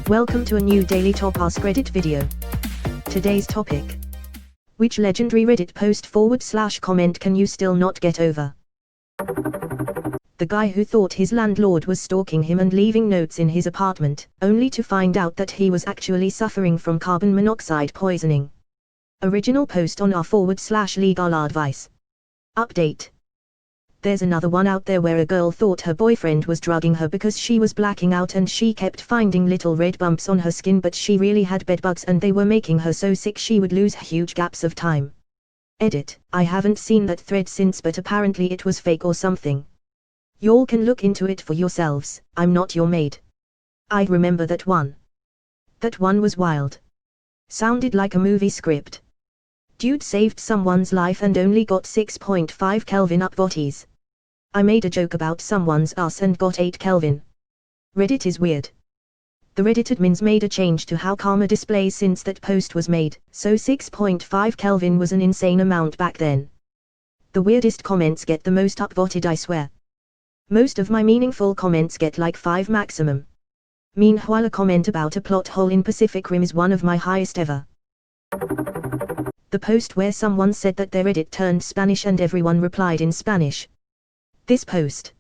Welcome to a new daily top Askreddit video. Today's topic: which legendary Reddit post / comment can you still not get over? The guy who thought his landlord was stalking him and leaving notes in his apartment, only to find out that he was actually suffering from carbon monoxide poisoning. Original post on r/legal advice. Update. There's another one out there where a girl thought her boyfriend was drugging her because she was blacking out and she kept finding little red bumps on her skin, but she really had bedbugs and they were making her so sick she would lose huge gaps of time. Edit. I haven't seen that thread since, but apparently it was fake or something. Y'all can look into it for yourselves. I'm not your maid. I remember that one. That one was wild. Sounded like a movie script. Dude saved someone's life and only got 6.5 Kelvin upvotes. I made a joke about someone's ass and got 8 Kelvin. Reddit is weird. The Reddit admins made a change to how karma displays since that post was made, so 6.5 Kelvin was an insane amount back then. The weirdest comments get the most upvoted, I swear. Most of my meaningful comments get like 5 maximum. Meanwhile, a comment about a plot hole in Pacific Rim is one of my highest ever. The post where someone said that their Reddit turned Spanish and everyone replied in Spanish. This post.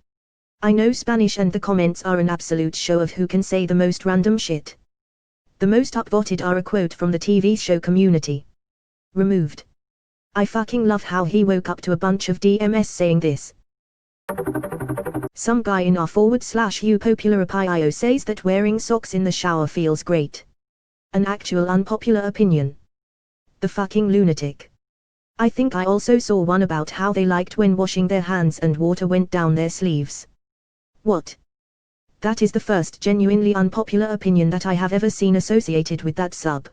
I know Spanish and the comments are an absolute show of who can say the most random shit. The most upvoted are a quote from the TV show Community. Removed. I fucking love how he woke up to a bunch of DMS saying this. Some guy in r/u popular opio says that wearing socks in the shower feels great. An actual unpopular opinion. The fucking lunatic. I think I also saw one about how they liked when washing their hands and water went down their sleeves. What? That is the first genuinely unpopular opinion that I have ever seen associated with that sub.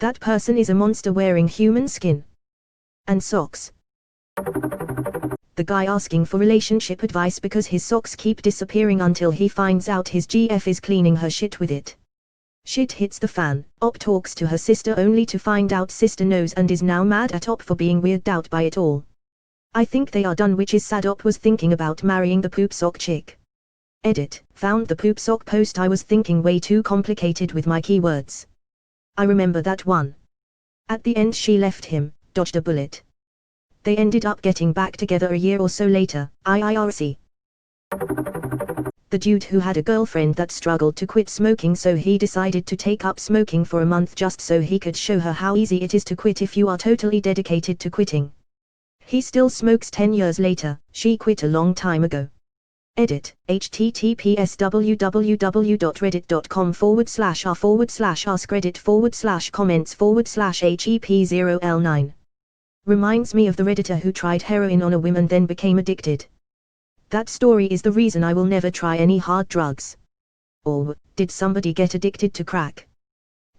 That person is a monster wearing human skin. And socks. The guy asking for relationship advice because his socks keep disappearing until he finds out his GF is cleaning her shit with it. Shit hits the fan. Op talks to her sister only to find out sister knows and is now mad at Op for being weirded out by it all. I think they are done, which is sad. Op was thinking about marrying the poop sock chick. Edit. Found the poop sock post. I was thinking way too complicated with my keywords. I remember that one. At the end she left him, dodged a bullet. They ended up getting back together a year or so later. IIRC. The dude who had a girlfriend that struggled to quit smoking, so he decided to take up smoking for a month just so he could show her how easy it is to quit if you are totally dedicated to quitting. He still smokes 10 years later. She quit a long time ago. Edit. https://r/askreddit.com/comments/hep0L9. Reminds me of the Redditor who tried heroin on a whim and then became addicted. That story is the reason I will never try any hard drugs. Or, did somebody get addicted to crack?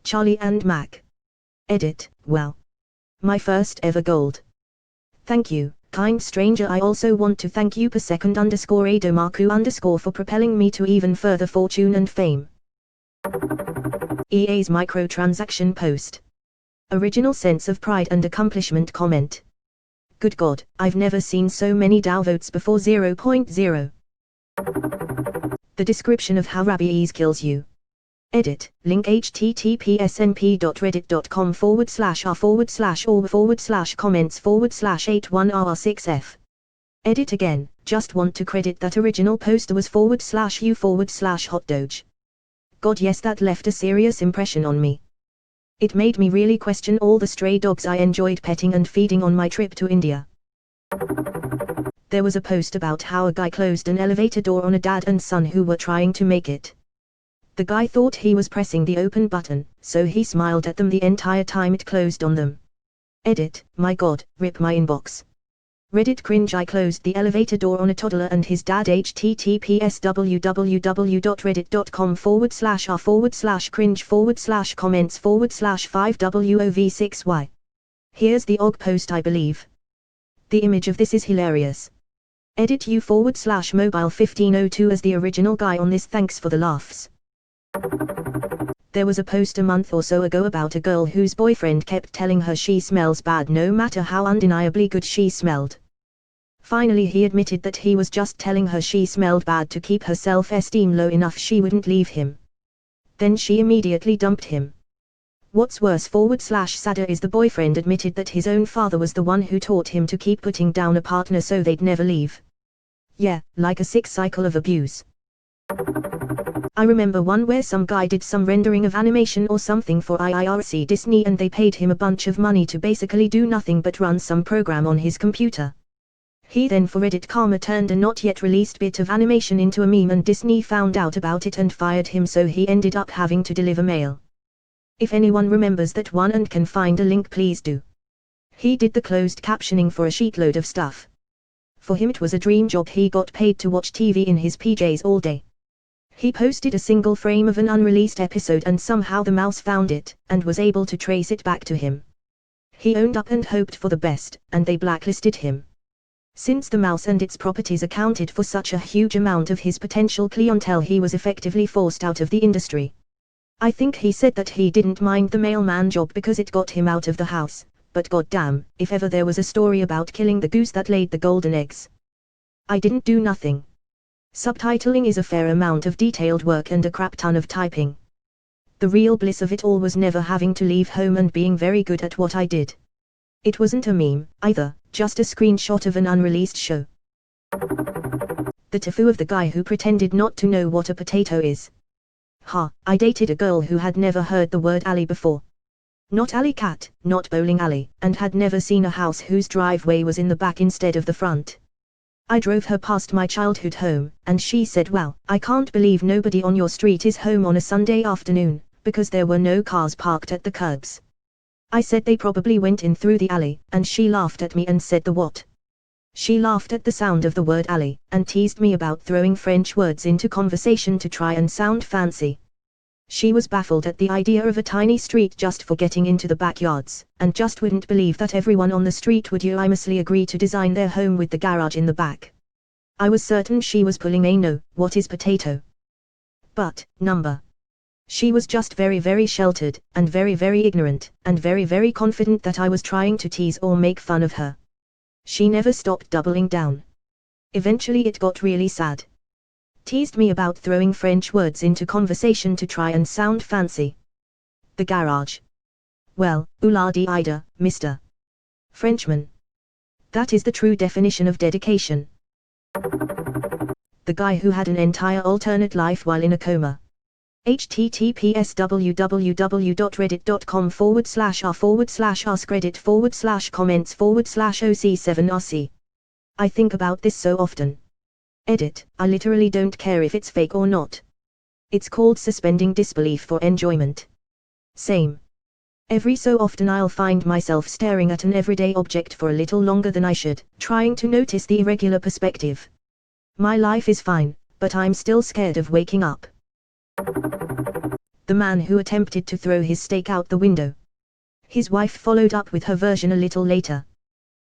Charlie and Mac. Edit. Well. My first ever gold. Thank you, kind stranger. I also want to thank you _Adomarku_ for propelling me to even further fortune and fame. EA's microtransaction post. Original sense of pride and accomplishment comment. Good God, I've never seen so many downvotes before. 0.0. The description of how rabies kills you. Edit. Link https://np.reddit.com/r/comments/comments/81r6f. Edit again. Just want to credit that original poster was /u/hotdoge. God, yes, that left a serious impression on me. It made me really question all the stray dogs I enjoyed petting and feeding on my trip to India. There was a post about how a guy closed an elevator door on a dad and son who were trying to make it. The guy thought he was pressing the open button, so he smiled at them the entire time it closed on them. Edit. My God, rip my inbox. Reddit cringe. I closed the elevator door on a toddler and his dad. https://www.reddit.com/r/cringe/comments/5wov6y. Here's the OG post, I believe. The image of this is hilarious. Edit u/mobile1502 as the original guy on this. Thanks for the laughs. There was a post a month or so ago about a girl whose boyfriend kept telling her she smells bad no matter how undeniably good she smelled. Finally he admitted that he was just telling her she smelled bad to keep her self-esteem low enough she wouldn't leave him. Then she immediately dumped him. What's worse /sadder is the boyfriend admitted that his own father was the one who taught him to keep putting down a partner so they'd never leave. Yeah, like a sick cycle of abuse. I remember one where some guy did some rendering of animation or something for IRC Disney and they paid him a bunch of money to basically do nothing but run some program on his computer. He then for Reddit karma turned a not yet released bit of animation into a meme and Disney found out about it and fired him, so he ended up having to deliver mail. If anyone remembers that one and can find a link, please do. He did the closed captioning for a sheetload of stuff. For him it was a dream job. He got paid to watch TV in his PJs all day. He posted a single frame of an unreleased episode and somehow the mouse found it, and was able to trace it back to him. He owned up and hoped for the best, and they blacklisted him. Since the mouse and its properties accounted for such a huge amount of his potential clientele, he was effectively forced out of the industry. I think he said that he didn't mind the mailman job because it got him out of the house, but goddamn, if ever there was a story about killing the goose that laid the golden eggs. I didn't do nothing. Subtitling is a fair amount of detailed work and a crap ton of typing. The real bliss of it all was never having to leave home and being very good at what I did. It wasn't a meme, either, just a screenshot of an unreleased show. The tofu of the guy who pretended not to know what a potato is. I dated a girl who had never heard the word alley before. Not alley cat, not bowling alley, and had never seen a house whose driveway was in the back instead of the front. I drove her past my childhood home, and she said, "Wow, I can't believe nobody on your street is home on a Sunday afternoon," because there were no cars parked at the curbs. I said they probably went in through the alley, and she laughed at me and said the what? She laughed at the sound of the word alley, and teased me about throwing French words into conversation to try and sound fancy. She was baffled at the idea of a tiny street just for getting into the backyards, and just wouldn't believe that everyone on the street would unanimously agree to design their home with the garage in the back. I was certain she was pulling a no, what is potato? But, number. She was just very very sheltered, and very ignorant, and very confident that I was trying to tease or make fun of her. She never stopped doubling down. Eventually it got really sad. Teased me about throwing French words into conversation to try and sound fancy. The garage. Well, oula-dee-ida, Mr. Frenchman. That is the true definition of dedication. The guy who had an entire alternate life while in a coma. https www.reddit.com/r/Askreddit/comments/oc7rc. I think about this so often. Edit, I literally don't care if it's fake or not. It's called suspending disbelief for enjoyment. Same. Every so often I'll find myself staring at an everyday object for a little longer than I should, trying to notice the irregular perspective. My life is fine, but I'm still scared of waking up. The man who attempted to throw his steak out the window. His wife followed up with her version a little later.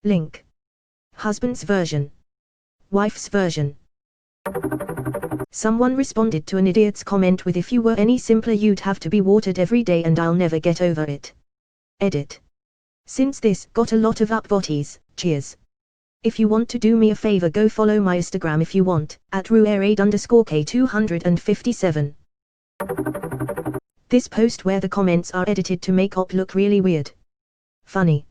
Link. Husband's version. Wife's version. Someone responded to an idiot's comment with, "If you were any simpler you'd have to be watered every day and I'll never get over it." Edit. Since this got a lot of upvotes, cheers. If you want to do me a favor, go follow my Instagram if you want, at ruairade_k257. This post where the comments are edited to make op look really weird. Funny.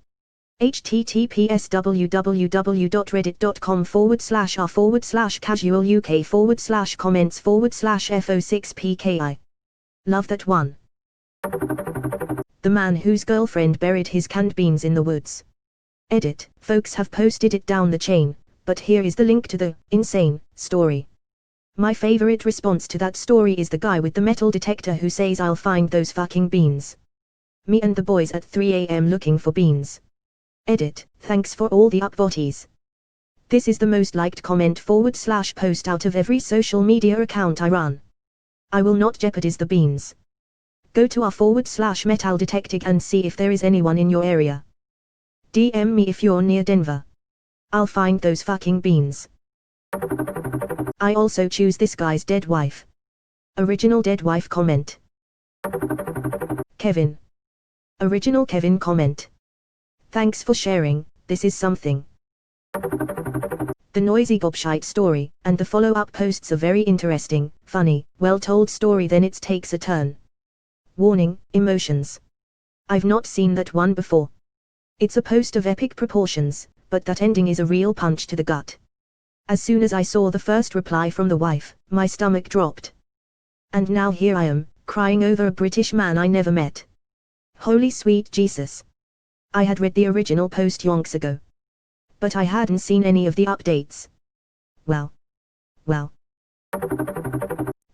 https www.reddit.com/r/casualuk/comments/fo6pki. Love that one. The man whose girlfriend buried his canned beans in the woods. Edit, folks have posted it down the chain, but here is the link to the insane story. My favorite response to that story is the guy with the metal detector who says, "I'll find those fucking beans. Me and the boys at 3 a.m. looking for beans." Edit, thanks for all the upvotes. This is the most liked comment/post out of every social media account I run. I will not jeopardize the beans. Go to r/metal detecting and see if there is anyone in your area. DM me if you're near Denver. I'll find those fucking beans. I also choose this guy's dead wife. Original dead wife comment. Kevin. Original Kevin comment. Thanks for sharing, this is something. The noisy gobshite story, and the follow-up posts are very interesting, funny, well-told story, then it takes a turn. Warning, emotions. I've not seen that one before. It's a post of epic proportions, but that ending is a real punch to the gut. As soon as I saw the first reply from the wife, my stomach dropped. And now here I am, crying over a British man I never met. Holy sweet Jesus. I had read the original post yonks ago. But I hadn't seen any of the updates. Well.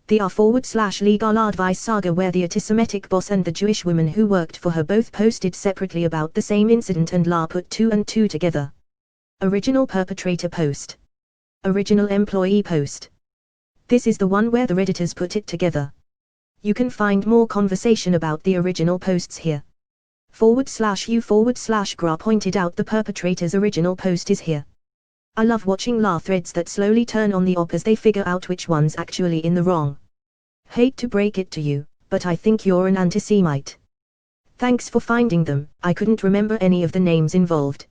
The r/legal advice saga, where the anti-Semitic boss and the Jewish woman who worked for her both posted separately about the same incident and put 2 and 2 together. Original perpetrator post. Original employee post. This is the one where the Redditors put it together. You can find more conversation about the original posts here. /u/gra pointed out the perpetrator's original post is here. I love watching threads that slowly turn on the op as they figure out which one's actually in the wrong. Hate to break it to you, but I think you're an anti-Semite. Thanks for finding them. I couldn't remember any of the names involved.